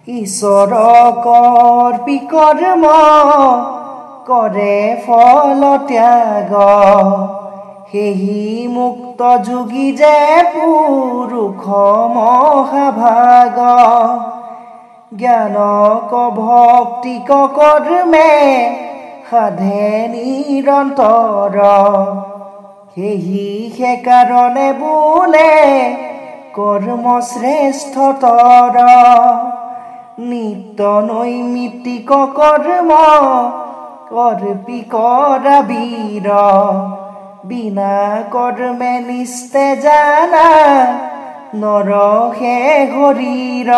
ঈশ্বৰক অৰ্পি কৰ্ম কৰে ফল ত্যাগ সেহি মুক্ত যোগী যে পুৰুষ মহাভাগ জ্ঞানক ভক্তিক কৰ্মে সাধে নিৰন্তৰ সেহি সেইকাৰণে বোলে কৰ্ম শ্ৰেষ্ঠতৰ নিত্য নৈমিত্তিক কৰ্ম অৰ্পি কৰা বীৰ বিনা কৰ্মে নিস্তে জানা নৰহে শৰীৰ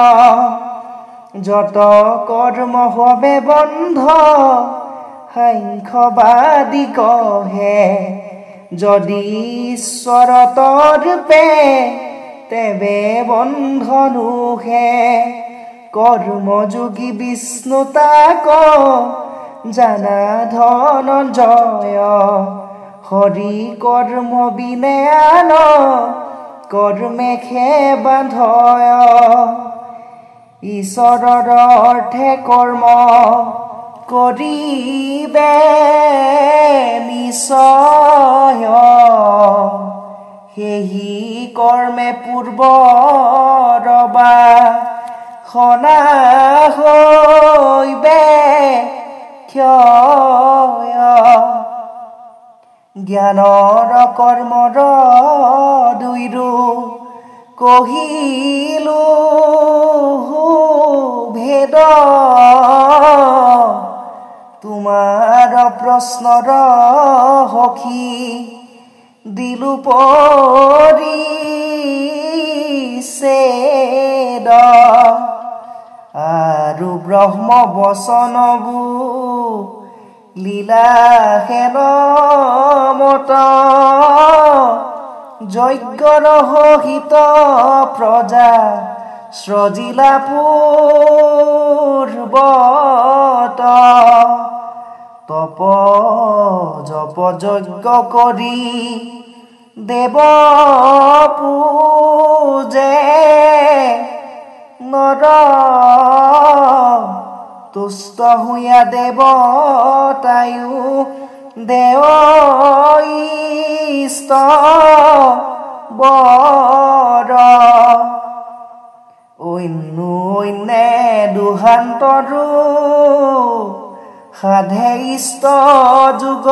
যত কৰ্ম হবে বন্ধ সাংখ্যবাদী কহে যদি ঈশ্বৰতৰ পে তেবে বন্ধনুহে কৰ্মযোগী বিষ্ণু তাক জানা ধনঞ্জয় হৰি কৰ্ম বিনে আন কৰ্মে খে বান্ধয় ঈশ্বৰৰ অৰ্থে কৰ্ম কৰিবে নিশ্চয় সেহি কৰ্মে পূৰ্বৰ সনা হৈবে ক্ষয় জ্ঞানৰ কৰ্মৰ দুইৰো কহিলো ভেদ তোমাৰ প্ৰশ্নৰ সখী দিলো পৰিছেদ আৰু ব্ৰহ্ম বচনবোৰ লীলা হেন মত যজ্ঞৰ সহিত প্ৰজা সৃজিলা পূৰ্বত তপ জপ যজ্ঞ কৰি দেৱ পূজে নৰ তুষ্ট হুয়া দেৱতায়ো দেৱ ইষ্ট বৰ অন্যে দুহান্তৰো সাধে ইষ্ট যুগ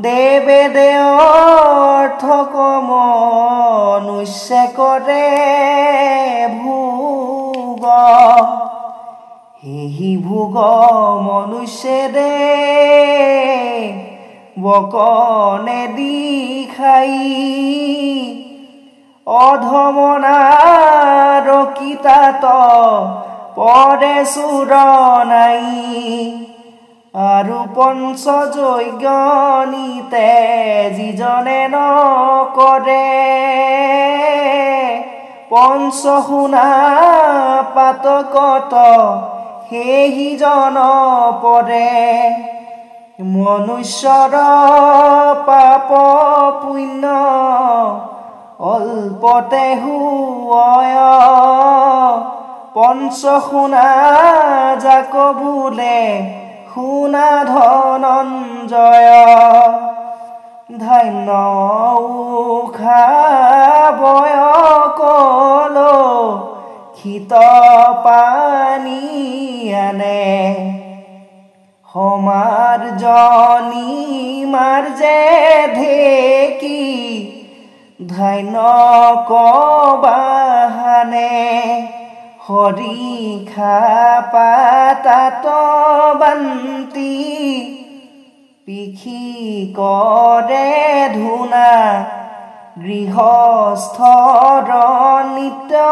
দেৱে দেৱৰ্থক মনুষ্য কৰে ভোগ সেহি ভোগ মনুষ্যে দে বকনে দি খাই অধমনাৰ কিতাত পৰে চুৰ নাই আৰু পঞ্চযজ্ঞ নিতে যিজনে নকৰে পঞ্চশুনা পাতকত সেইজন পৰে মনুষ্যৰ পাপ পুণ্য অল্পতে হুয় পঞ্চশুনা যাক বোলে শুনা ধনঞ্জয় ধান্য খাবয় কল শীত পানী আনে সমাৰ জনী মাৰ যে ঢেকি ধান্য কবাহানে হৰি খাপাতাত বান্তি পিখি কৰে ধুনা গৃহস্থৰ নিত্য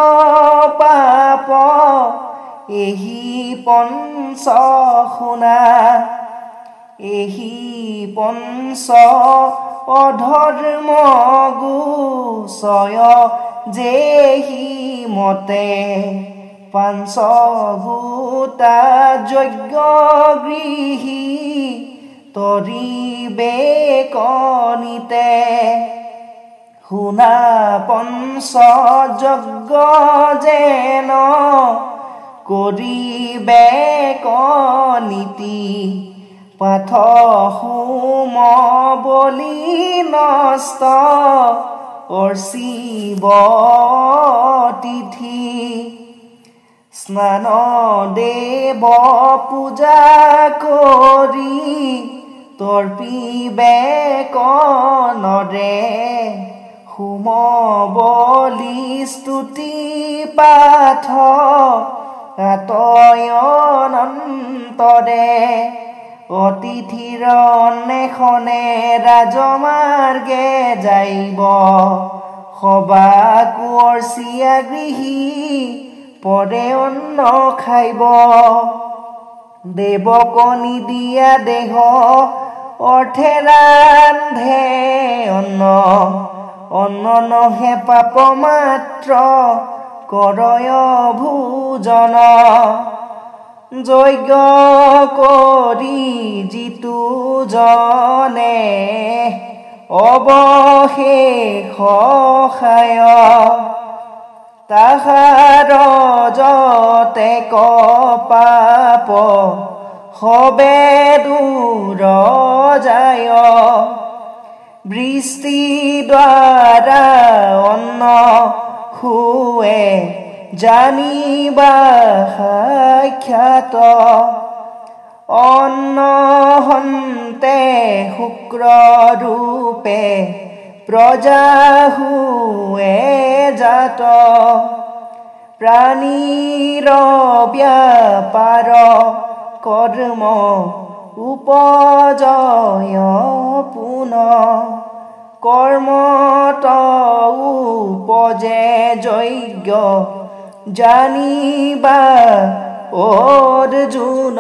পাপ এহি পঞ্চশুনা এহি পঞ্চ অধৰ্ম গুচয় যেহি মতে পাঞ্চভূতা যজ্ঞ গৃহী তৰিবে কনিতে শুনা পঞ্চ যজ্ঞ যেন ন কৰিবে কনীতি পাথ হোম বলি নষ্ট অৰ্চিব তিথি স্নান দেৱ পূজা কৰি তৰ্পিবে কণৰে হোম বলি স্তুতি পাঠ আতয়নন্তৰে অতিথিৰ অন্বেষণে ৰাজমাৰ্গে যাইব সবা কুঁৱৰচীয়া গৃহী পৰে অন্ন খাইব দেৱকণী দিয়া দেহ অৰ্থে ৰান্ধে অন্ন নহে পাপ মাত্ৰ কৰয় ভোজন যজ্ঞ কৰি যিটো জনে অৱশেষ খায় তাহাৰ যতে পাপ হবে দূৰ যায় বৃষ্টি দ্বাৰা অন্ন খুৱে জানিবা সাক্ষাৎ অন্ন হন্তে শুক্ৰ ৰূপে প্ৰজা হুৱে জাত প্ৰাণীৰ ব্যাপাৰ কৰ্ম উপজয় পুন কৰ্মত উপজে যজ্ঞ জানিবা অৰ্জুন